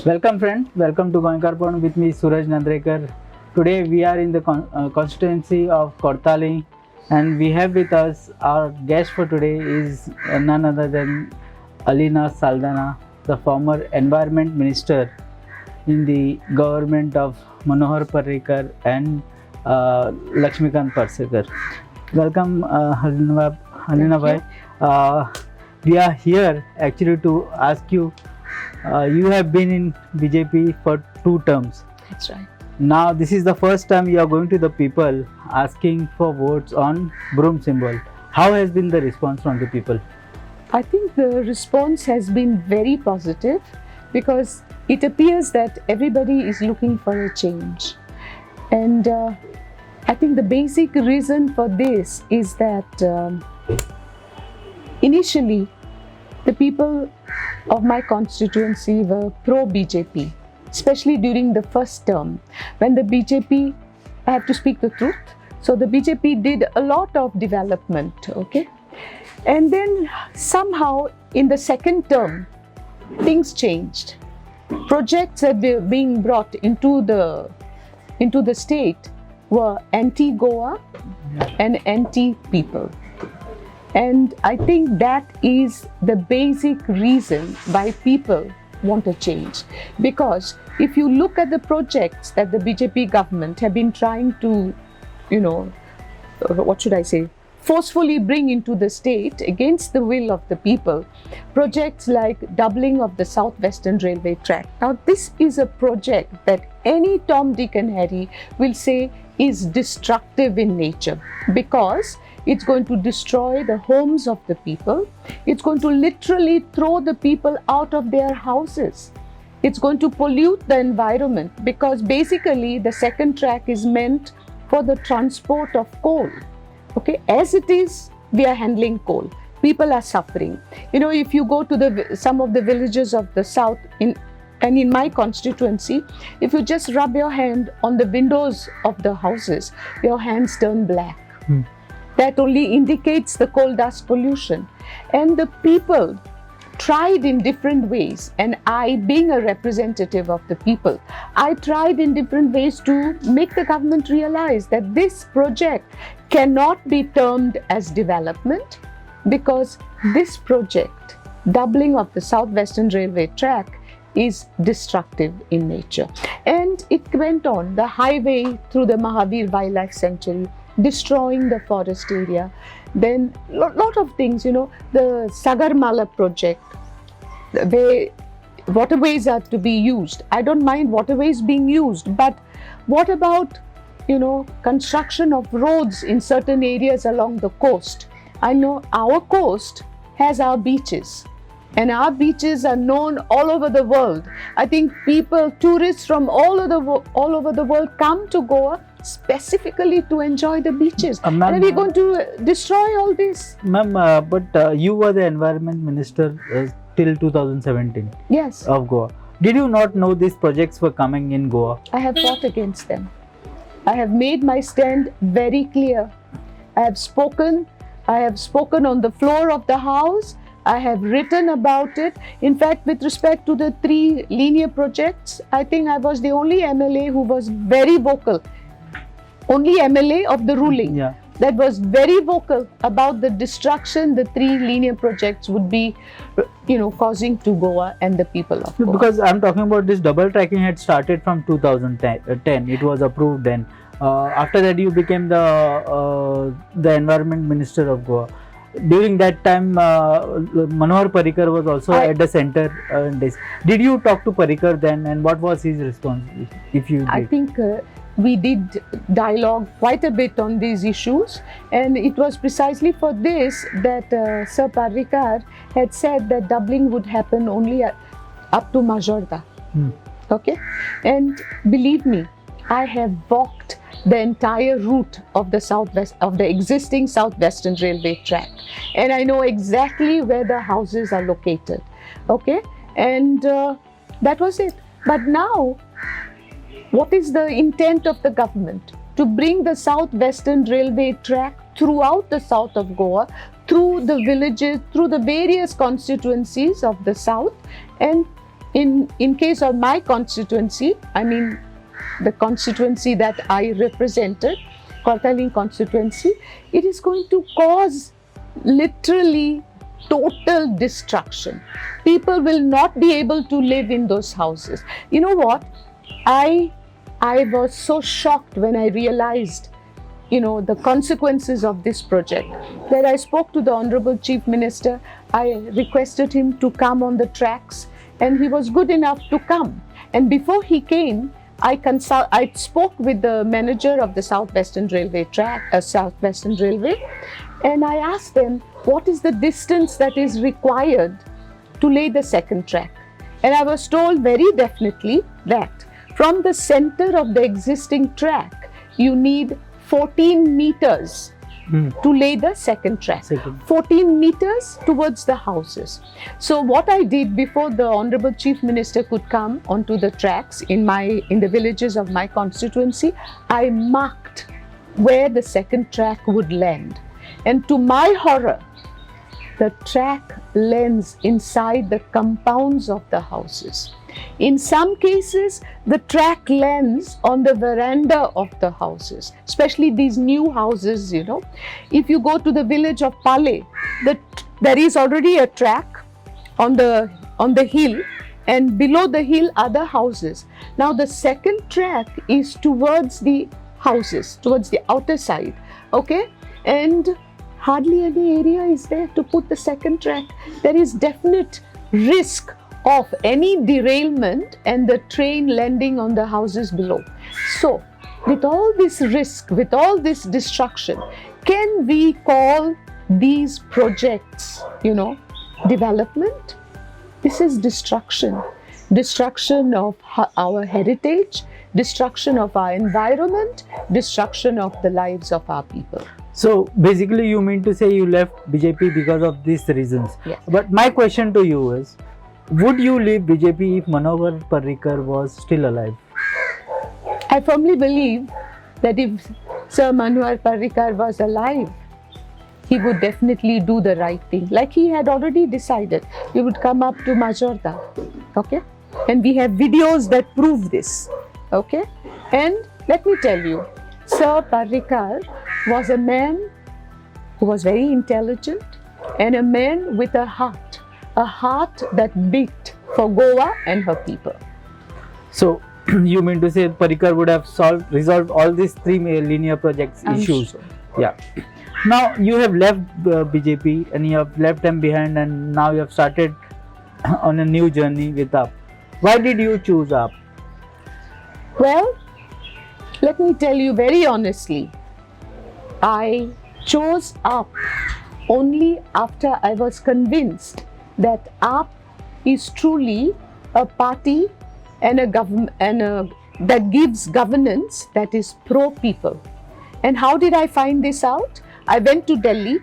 Welcome friends, welcome to Goemkarponn with me Suraj Nandrekar. Today we are in the constituency of Cortalim and we have with us our guest for today is none other than Alina Saldanha, the former Environment Minister in the government of Manohar Parrikar and Lakshmikant Parsekar. Welcome Alina bhai. We are here actually to ask you. You have been in BJP for 2 terms. That's right. Now this is the first time you are going to the people asking for votes on broom symbol. How has been the response from the people? I think the response has been very positive because it appears that everybody is looking for a change. And I think the basic reason for this is that initially the people of my constituency were pro-BJP, especially during the first term when the BJP, I have to speak the truth, so the BJP did a lot of development, okay? And then somehow in the second term, things changed. Projects that were being brought into the state were anti-Goa and anti-people. And I think that is the basic reason why people want a change. Because if you look at the projects that the BJP government have been trying to, forcefully bring into the state against the will of the people, projects like doubling of the Southwestern Railway track. Now, this is a project that any Tom, Dick and Harry will say is destructive in nature because it's going to destroy the homes of the people. It's going to literally throw the people out of their houses. It's going to pollute the environment because basically the second track is meant for the transport of coal. Okay, as it is, we are handling coal. People are suffering. If you go to some of the villages of the south in my constituency, if you just rub your hand on the windows of the houses, your hands turn black. That only indicates the coal dust pollution. And the people tried in different ways, and I, being a representative of the people, I tried in different ways to make the government realize that this project cannot be termed as development because this project, doubling of the Southwestern Railway track, is destructive in nature. And it went on, the highway through the Mahavir Wildlife Sanctuary, destroying the forest area. Then lot of things, the Sagarmala project, where waterways are to be used. I don't mind waterways being used, but what about, construction of roads in certain areas along the coast? I know our coast has our beaches. And our beaches are known all over the world. I think tourists from all over the world come to Goa specifically to enjoy the beaches. And are we going to destroy all this? Ma'am, but you were the Environment Minister till 2017 yes. of Goa. Did you not know these projects were coming in Goa? I have fought against them. I have made my stand very clear. I have spoken on the floor of the House. I have written about it. In fact, with respect to the 3 linear projects, I think I was the only MLA who was very vocal. Only MLA of the ruling that was very vocal about the destruction the 3 linear projects would be, causing to Goa and the people of Goa. Because I'm talking about this double tracking had started from 2010. It was approved then. After that, you became the Environment Minister of Goa. During that time, Manohar Parrikar was also at the center. Did you talk to Parrikar then, and what was his response? If you did? I think we did dialogue quite a bit on these issues, and it was precisely for this that Sir Parrikar had said that doubling would happen only up to Majorda. Okay, and believe me, I have walked the entire route of the existing Southwestern Railway track, and I know exactly where the houses are located. Okay, and that was it. But now, what is the intent of the government? To bring the Southwestern Railway track throughout the south of Goa, through the villages, through the various constituencies of the south, and in case of my constituency, I mean the constituency that I represented, Cortalim constituency, it is going to cause literally total destruction. People will not be able to live in those houses. You know what? I was so shocked when I realized, the consequences of this project. That I spoke to the Honorable Chief Minister. I requested him to come on the tracks, and he was good enough to come. And before he came, I spoke with the manager of the Southwestern Railway and I asked them, what is the distance that is required to lay the second track? And I was told very definitely that from the center of the existing track, you need 14 meters to lay the second track. 14 meters towards the houses. So what I did before the Honorable Chief Minister could come onto the tracks in the villages of my constituency, I marked where the second track would land. And to my horror, the track lands inside the compounds of the houses. In some cases, the track lands on the veranda of the houses, especially these new houses, If you go to the village of Pale, there is already a track on the hill, and below the hill are the houses. Now the second track is towards the houses, towards the outer side, okay? And hardly any area is there to put the second track. There is definite risk of any derailment and the train landing on the houses below. So, with all this risk, with all this destruction, can we call these projects, development? This is destruction. Destruction of our heritage, destruction of our environment, destruction of the lives of our people. So basically you mean to say you left BJP because of these reasons. Yes. But my question to you is, would you leave BJP if Manohar Parrikar was still alive? I firmly believe that if Sir Manohar Parrikar was alive, he would definitely do the right thing. Like he had already decided, he would come up to Majorda, okay? And we have videos that prove this, okay? And let me tell you, Sir Parrikar was a man who was very intelligent and a man with a heart that beat for Goa and her people. So you mean to say Parrikar would have resolved all these three linear projects issues? Sure. Yeah. Now you have left BJP and you have left them behind, and now you have started on a new journey with AAP. Why did you choose AAP? Well, let me tell you very honestly, I chose AAP only after I was convinced that AAP is truly a party and a government that gives governance that is pro-people. And how did I find this out? I went to Delhi.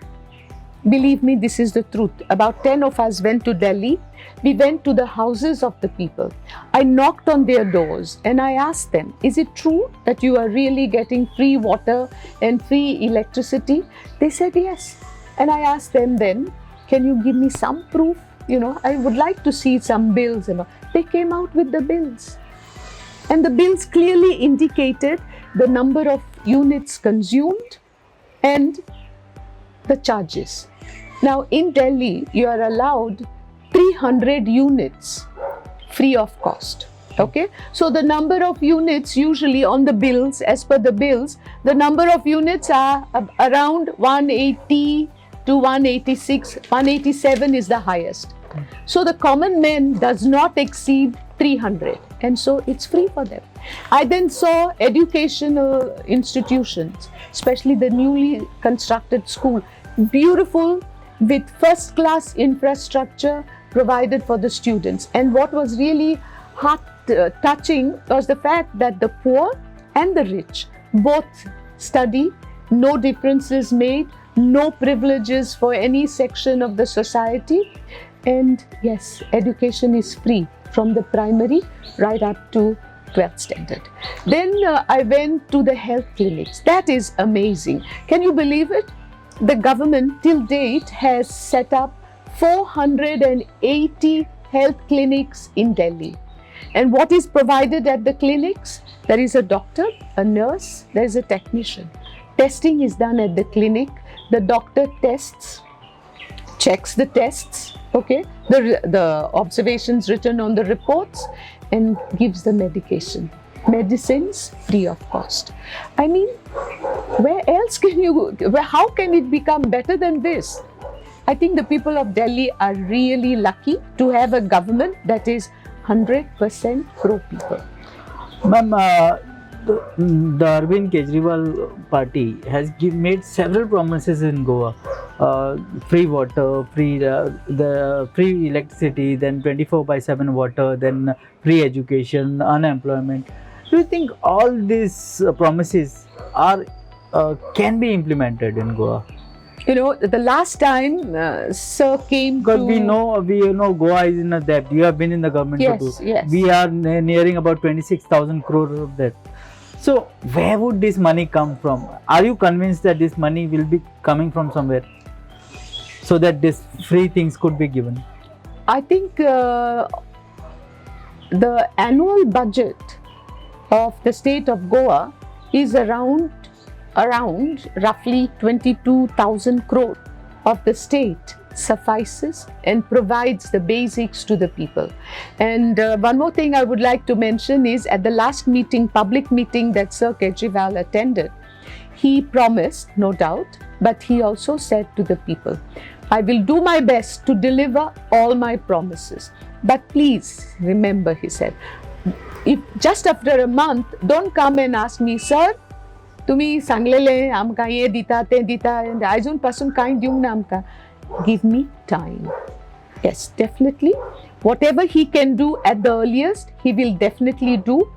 Believe me, this is the truth. About 10 of us went to Delhi. We went to the houses of the people. I knocked on their doors and I asked them, is it true that you are really getting free water and free electricity? They said yes. And I asked them then, can you give me some proof? I would like to see some bills. They came out with the bills. And the bills clearly indicated the number of units consumed and the charges. Now in Delhi, you are allowed 300 units free of cost. Okay, so the number of units usually on the bills, as per the bills, the number of units are around 180 to 186, 187 is the highest. So the common man does not exceed 300, and so it's free for them. I then saw educational institutions, especially the newly constructed school, beautiful with first-class infrastructure provided for the students. And what was really heart-touching was the fact that the poor and the rich both study, no differences made, no privileges for any section of the society. And yes, education is free from the primary right up to 12th standard. Then I went to the health clinics. That is amazing. Can you believe it? The government till date has set up 480 health clinics in Delhi. And what is provided at the clinics? There is a doctor, a nurse, there is a technician. Testing is done at the clinic. The doctor tests, checks the tests, okay, the observations written on the reports, and gives the medicines free of cost. I mean, where else can you, how can it become better than this? I think the people of Delhi are really lucky to have a government that is 100% pro-people. Ma'am, the Arvind Kejriwal party has made several promises in Goa. Free water, the free electricity, then 24/7 water, then free education, unemployment. Do you think all these promises can be implemented in Goa? You know, the last time Sir came Because to... we know Goa is in a debt. You have been in the government Yes, for 2. yes. We are nearing about 26,000 crore of debt. So where would this money come from? Are you convinced that this money will be coming from somewhere, so that these free things could be given? I think the annual budget of the state of Goa is around roughly 22,000 crore of the state suffices and provides the basics to the people. And one more thing I would like to mention is at the last meeting, public meeting that Sir Kejriwal attended, he promised, no doubt, but he also said to the people, I will do my best to deliver all my promises. But please remember, he said, if just after a month, don't come and ask me, sir, तुम्ही सांगलेले आमकां हे दिता ते दिता आयजून पासून कांय दिवंक ना आमकां. Give me time. Yes, definitely. Whatever he can do at the earliest, he will definitely do.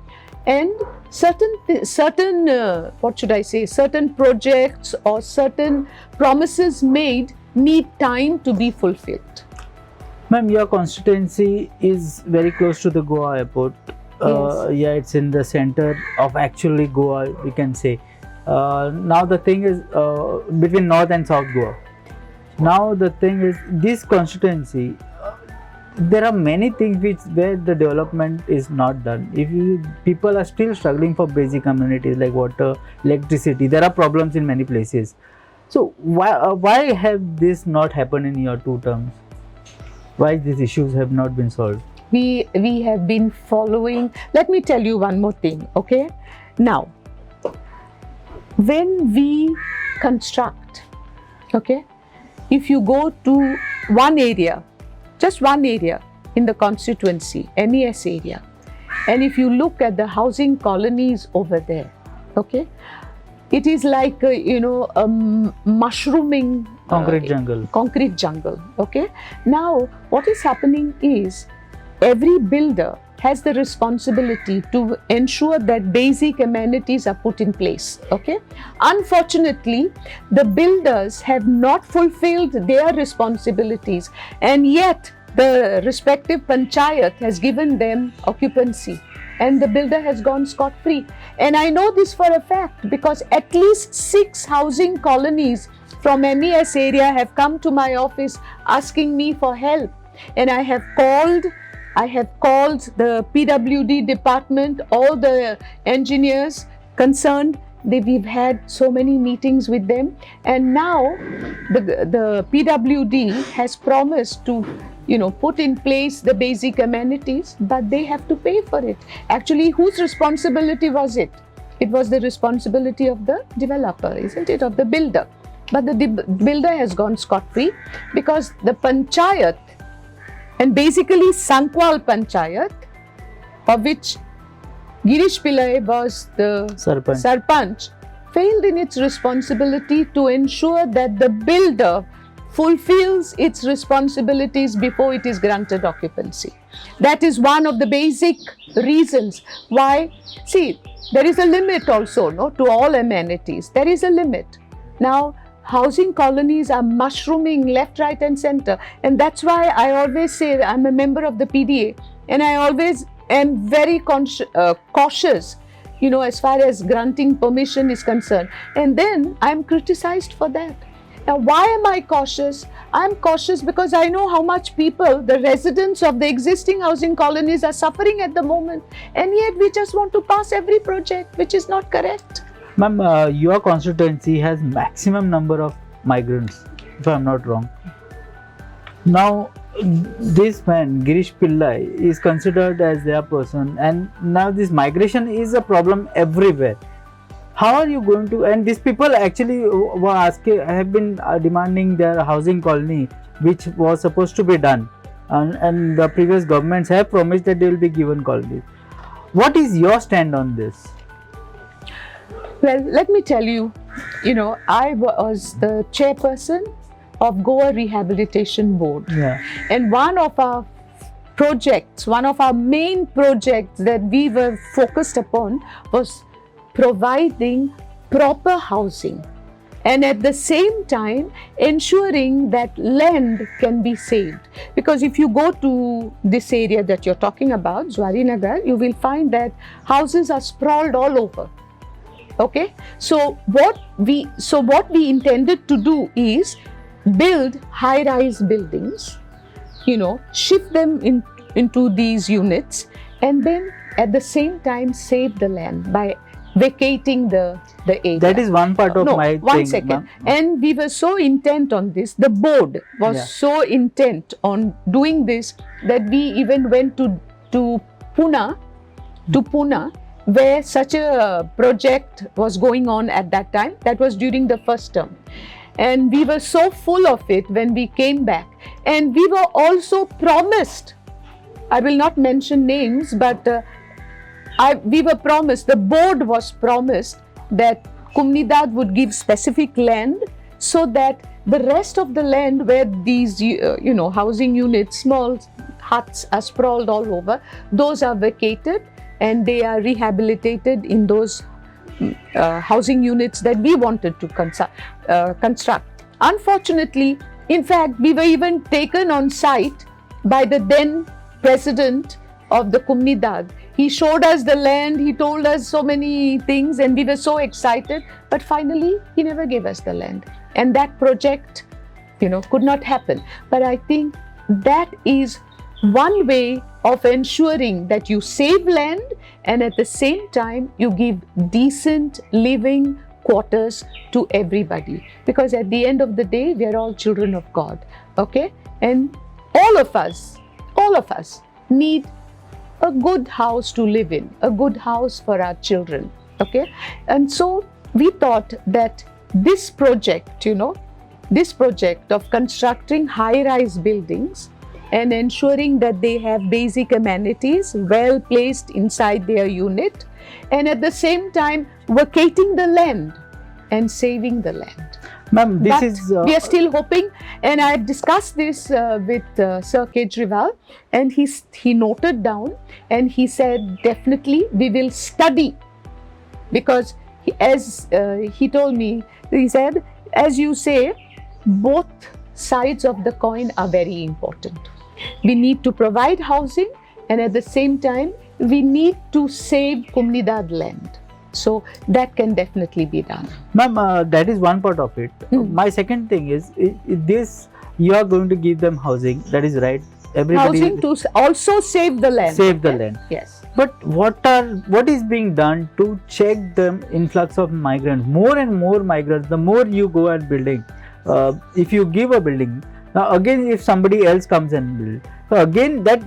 And certain projects or certain promises made need time to be fulfilled. Ma'am, your constituency is very close to the Goa airport. Yes. Yeah, it's in the center of actually Goa, we can say. Now the thing is between North and South Goa. Now the thing is, this constituency, there are many things where the development is not done. People are still struggling for basic amenities like water, electricity. There are problems in many places. So why have this not happened in your 2 terms? Why these issues have not been solved? We have been following. Let me tell you one more thing, okay? Now, when we construct, okay, if you go to one area, just one area in the constituency, MES area, and if you look at the housing colonies over there, okay, it is like a mushrooming Concrete jungle. Okay. Now, what is happening is every builder has the responsibility to ensure that basic amenities are put in place. Okay. Unfortunately, the builders have not fulfilled their responsibilities, and yet the respective panchayat has given them occupancy, and the builder has gone scot-free. And I know this for a fact because at least 6 housing colonies from MES area have come to my office asking me for help, and I have called the PWD department, all the engineers concerned. We've had so many meetings with them, and now the PWD has promised to put in place the basic amenities, but they have to pay for it. Actually, whose responsibility was it? It was the responsibility of the developer, isn't it, of the builder? But the builder has gone scot-free because the panchayat, and basically Sankwal Panchayat, of which Girish Pillai was the Sarpanch, failed in its responsibility to ensure that the builder fulfills its responsibilities before it is granted occupancy. That is one of the basic reasons why, see, there is a limit also, to all amenities. There is a limit. Now, housing colonies are mushrooming left, right and center. And that's why I always say I'm a member of the PDA, and I always am very cautious, as far as granting permission is concerned. And then I'm criticized for that. Now, why am I cautious? I'm cautious because I know how much people, the residents of the existing housing colonies, are suffering at the moment, and yet we just want to pass every project, which is not correct. Ma'am, your constituency has maximum number of migrants, if I'm not wrong. Now, this man, Girish Pillai, is considered as their person, and now this migration is a problem everywhere. How are you going to, and these people actually were asking, have been demanding their housing colony, which was supposed to be done, and the previous governments have promised that they will be given colonies. What is your stand on this? Well, let me tell you, I was the chairperson of Goa Rehabilitation Board. Yeah. And one of our main projects that we were focused upon was providing proper housing, and at the same time ensuring that land can be saved. Because if you go to this area that you're talking about, Zwari Nagar, you will find that houses are sprawled all over. Okay, so what we intended to do is build high-rise buildings, shift them into these units, and then at the same time save the land by vacating the area. That is one part of my thing. One second. And we were so intent on this, the board was so intent on doing this, that we even went to Pune, where such a project was going on at that time. That was during the first term. And we were so full of it when we came back. And we were also promised, I will not mention names, but we were promised, the board was promised that Comunidad would give specific land so that the rest of the land where these, housing units, small huts are sprawled all over, those are vacated and they are rehabilitated in those housing units that we wanted to construct. Unfortunately, in fact, we were even taken on site by the then president of the Comunidad. He showed us the land, he told us so many things, and we were so excited, but finally he never gave us the land. And that project, could not happen. But I think that is one way of ensuring that you save land and at the same time you give decent living quarters to everybody. Because at the end of the day, we are all children of God, okay? And all of us need a good house to live in, a good house for our children, okay? And so we thought that this project, this project of constructing high-rise buildings and ensuring that they have basic amenities well placed inside their unit, and at the same time vacating the land and saving the land. Ma'am, We are still hoping, and I had discussed this with Sir Kejriwal, and he noted down and he said, definitely we will study, because as he told me, he said, as you say, both sides of the coin are very important. We need to provide housing, and at the same time we need to save Comunidad land. So that can definitely be done. Ma'am, that is one part of it. My second thing is, this you are going to give them housing, that is right. Housing to also save the land. Save the land. Yes. But what is being done to check the influx of migrants? More and more migrants, the more you go at building. If you give a building, now again if somebody else comes and build, so again that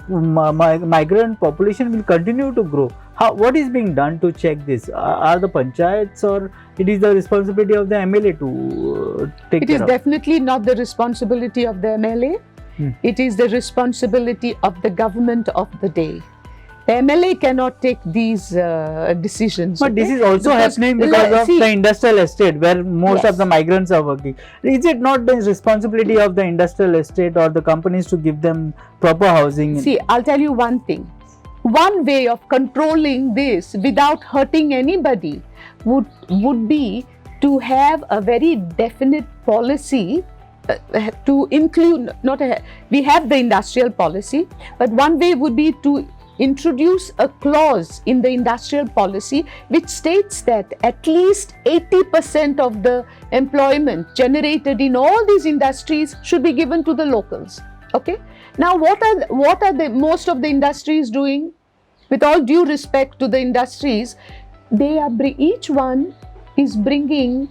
migrant population will continue to grow. What is being done to check this? Are the panchayats, or it is the responsibility of the MLA to take care of? It is definitely not the responsibility of the MLA. It is the responsibility of the government of the day. The MLA cannot take these decisions. But this is also happening because of the industrial estate where most of the migrants are working. Is it not the responsibility of the industrial estate or the companies to give them proper housing? See, I'll tell you one thing. One way of controlling this without hurting anybody would be to have a very definite policy to include, we have the industrial policy, but one way would be to introduce a clause in the industrial policy which states that at least 80% of the employment generated in all these industries should be given to the locals. Okay. Now, what are the most of the industries doing? With all due respect to the industries, each one is bringing,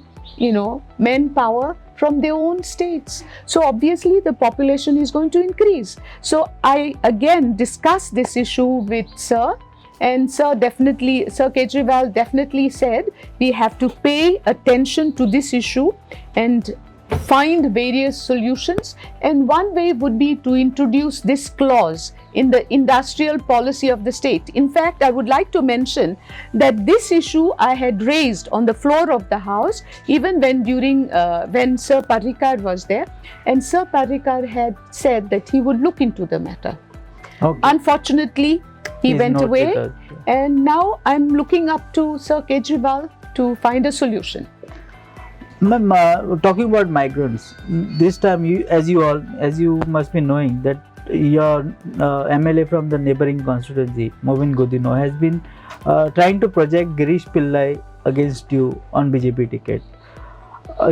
manpower from their own states. So obviously the population is going to increase. So I again discussed this issue with Sir, and Sir Kejriwal definitely said we have to pay attention to this issue and find various solutions, and one way would be to introduce this clause in the industrial policy of the state. In fact, I would like to mention that this issue I had raised on the floor of the House even when Sir Parrikar was there, and Sir Parrikar had said that he would look into the matter. Okay. Unfortunately, he went away, and now I'm looking up to Sir Kejriwal to find a solution. Ma'am, talking about migrants, this time as you must be knowing that your MLA from the neighboring constituency, Movin Godino, has been trying to project Girish Pillai against you on BJP ticket.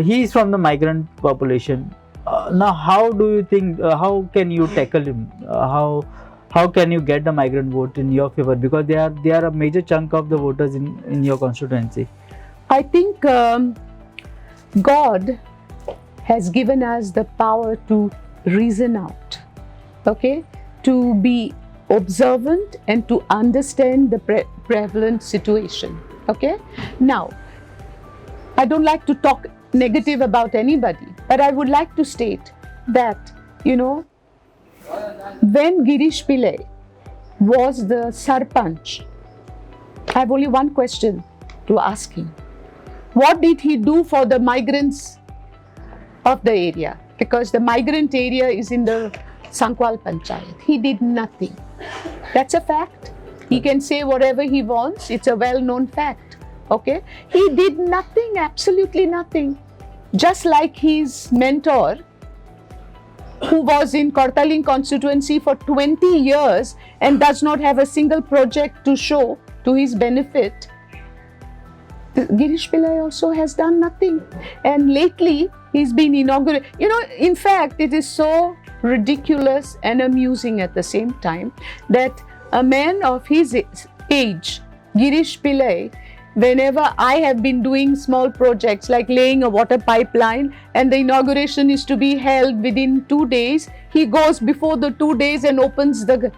He is from the migrant population. Now, how do you think? How can you tackle him? How can you get the migrant vote in your favor? Because they are a major chunk of the voters in your constituency. I think God has given us the power to reason out, okay, to be observant and to understand the prevalent situation, okay. Now, I don't like to talk negative about anybody, but I would like to state that, when Girish Pillai was the Sarpanch, I have only one question to ask him. What did he do for the migrants of the area? Because the migrant area is in the Sankwal Panchayat. He did nothing. That's a fact. He can say whatever he wants. It's a well-known fact. Okay? He did nothing, absolutely nothing. Just like his mentor, who was in Cortalim constituency for 20 years and does not have a single project to show to his benefit, Girish Pillai also has done nothing. And lately, he's been inaugurated. In fact, it is so ridiculous and amusing at the same time that a man of his age, Girish Pillai, whenever I have been doing small projects like laying a water pipeline and the inauguration is to be held within 2 days, he goes before the 2 days and opens the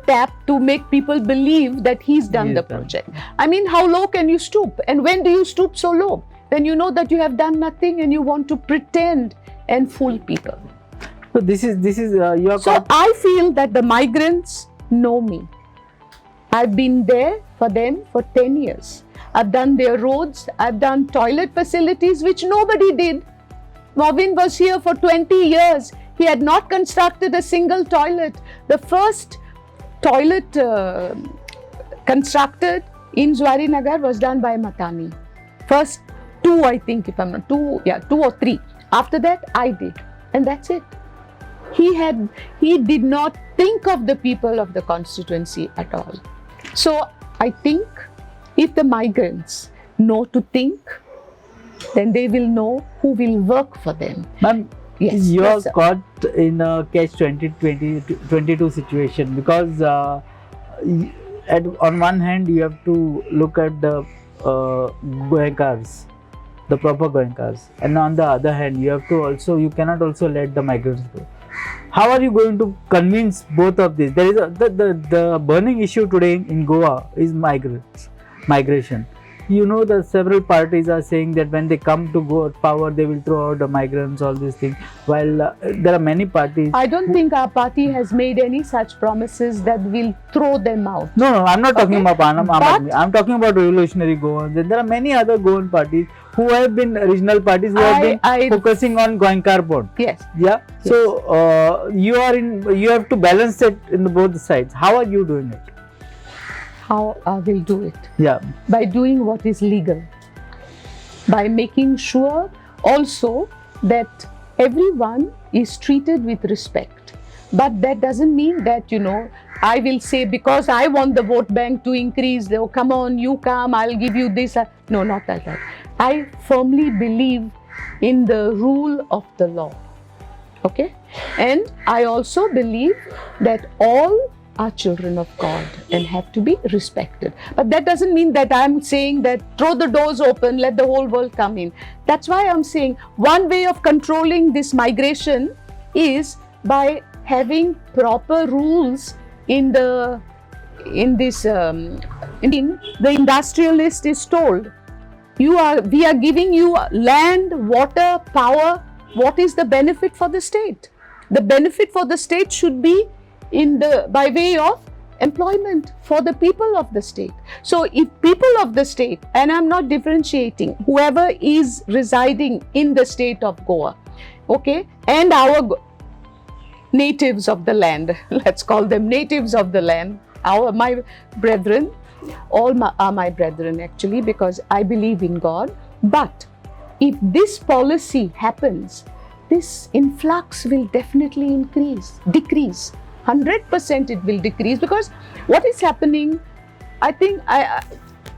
tap to make people believe that he's done the project. I mean, how low can you stoop? And when do you stoop so low? When you know that you have done nothing and you want to pretend and fool people. So this is your. So I feel that the migrants know me. I've been there for them for 10 years. I've done their roads, I've done toilet facilities which nobody did. Movin was here for 20 years. He had not constructed a single toilet. The first toilet constructed in Zuarinagar was done by Matani. First 2, I think, if I'm not 2 or 3. After that, I did. And that's it. He did not think of the people of the constituency at all. So I think if the migrants know to think, then they will know who will work for them. Ma'am, yes, you are caught in a catch-22 situation because on one hand you have to look at the Goenkars, the proper Goenkars, and on the other hand you cannot also let the migrants go. How are you going to convince both of these? There is the burning issue today in Goa is migration. The several parties are saying that when they come to power, they will throw out the migrants, all these things. While there are many parties. I don't think our party has made any such promises that will throw them out. No, I'm not talking about Aam Aadmi. I'm talking about Revolutionary Goans. And there are many other Goan parties who have been regional parties who have been focusing on Goemkarponn. Yes. Yeah. Yes. So you have to balance it in both sides. How are you doing it? How I will do it? Yeah. By doing what is legal. By making sure also that everyone is treated with respect. But that doesn't mean that, I will say because I want the vote bank to increase, oh, come on, you come, I'll give you this. No, not like that. I firmly believe in the rule of the law. Okay? And I also believe that all are children of God and have to be respected. But that doesn't mean that I'm saying that throw the doors open, let the whole world come in. That's why I'm saying one way of controlling this migration is by having proper rules in the industrialist is told, we are giving you land, water, power. What is the benefit for the state? The benefit for the state should be by way of employment for the people of the state. So if people of the state, and I'm not differentiating, whoever is residing in the state of Goa, okay, and our natives of the land, let's call them natives of the land, my brethren, are my brethren actually, because I believe in God. But if this policy happens, this influx will definitely decrease. 100% it will decrease, because what is happening, I think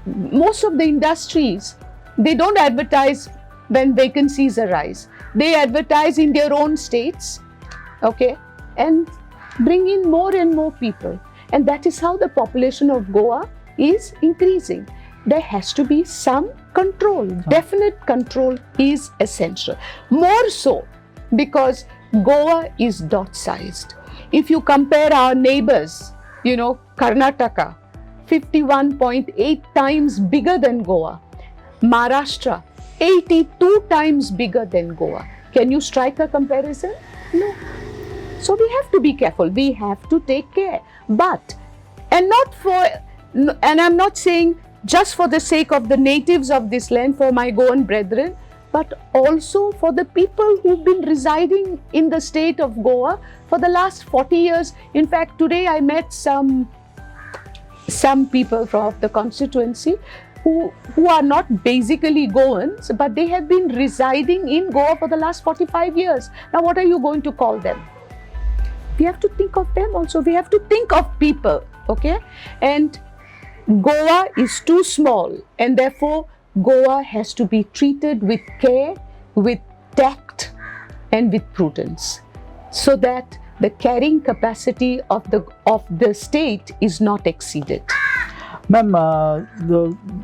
most of the industries, they don't advertise when vacancies arise. They advertise in their own states, okay, and bring in more and more people. And that is how the population of Goa is increasing. There has to be some control. Definite control is essential. More so because Goa is dot-sized. If you compare our neighbors, Karnataka, 51.8 times bigger than Goa. Maharashtra, 82 times bigger than Goa. Can you strike a comparison? No. So we have to be careful. We have to take care. But, and I'm not saying just for the sake of the natives of this land, for my Goan brethren, but also for the people who've been residing in the state of Goa for the last 40 years. In fact, today I met some people from the constituency who are not basically Goans, but they have been residing in Goa for the last 45 years. Now, what are you going to call them? We have to think of them also. We have to think of people, okay? And Goa is too small, and therefore Goa has to be treated with care, with tact, and with prudence, so that the carrying capacity of the state is not exceeded. Ma'am,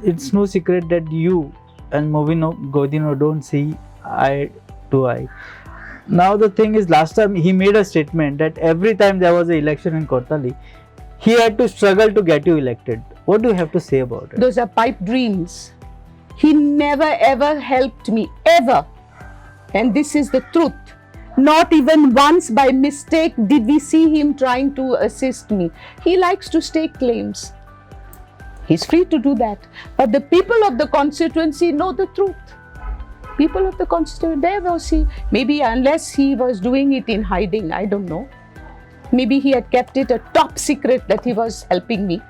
it's no secret that you and Movino Godino don't see eye to eye. Now the thing is, last time he made a statement that every time there was an election in Cortalim, he had to struggle to get you elected. What do you have to say about it? Those are pipe dreams. He never ever helped me, ever. And this is the truth. Not even once by mistake did we see him trying to assist me. He likes to stake claims. He's free to do that. But the people of the constituency know the truth. People of the constituency, there was he. Maybe unless he was doing it in hiding, I don't know. Maybe he had kept it a top secret that he was helping me.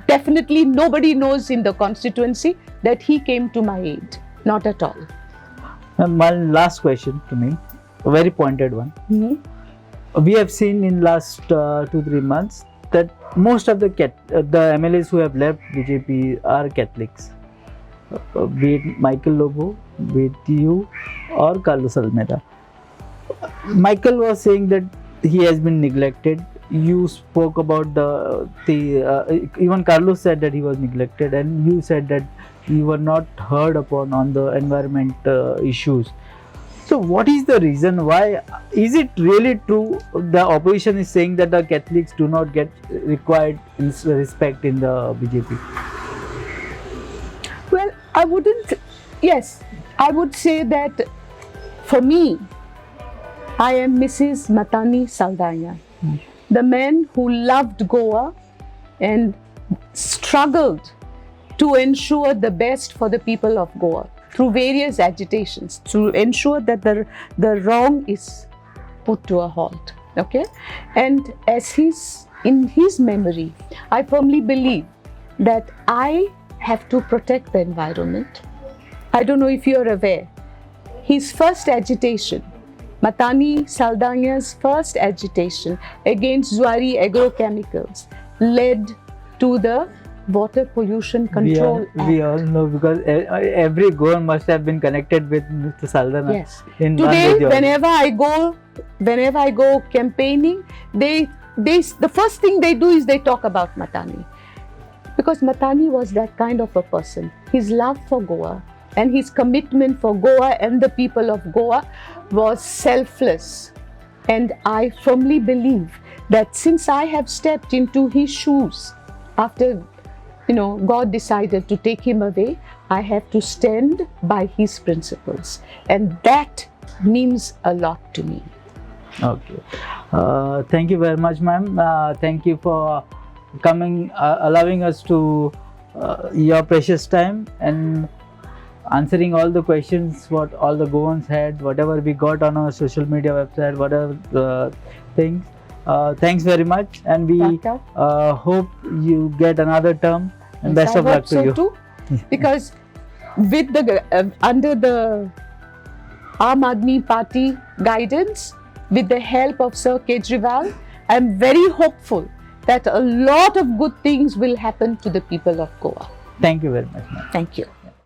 Definitely nobody knows in the constituency that he came to my aid. Not at all. One last question to me, a very pointed one. Mm-hmm. We have seen in last 2-3 months that most of the MLAs who have left BJP are Catholics. Be it Michael Lobo, be it you or Carlos Almeida. Michael was saying that he has been neglected. You spoke about even Carlos said that he was neglected, and you said that you were not heard upon on the environment issues. So what is the reason why? Is it really true the opposition is saying that the Catholics do not get required respect in the BJP? Well, I would say that for me, I am Mrs. Matani Saldanha, the man who loved Goa and struggled to ensure the best for the people of Goa through various agitations to ensure that the wrong is put to a halt. Okay, and in his memory, I firmly believe that I have to protect the environment. I don't know if you're aware, his first agitation Matani Saldanha's first agitation against Zuari agrochemicals led to the Water Pollution Control We Act. all know, because every Goan must have been connected with Mr. Saldanha. Yes. In Today, one way or whenever I go campaigning, the first thing they do is they talk about Matani, because Matani was that kind of a person. His love for Goa and his commitment for Goa and the people of Goa was selfless. And I firmly believe that since I have stepped into his shoes after God decided to take him away, I have to stand by his principles, and that means a lot to me. Okay. Thank you very much, ma'am. Thank you for coming, allowing us to your precious time and answering all the questions what all the Goans had, whatever we got on our social media website, whatever things. Thanks very much, and we hope you get another term, and best of luck to you. Too, because with the under the Aam Aadmi Party guidance, with the help of Sir Kejriwal, I am very hopeful that a lot of good things will happen to the people of Goa. Thank you very much, ma'am. Thank you.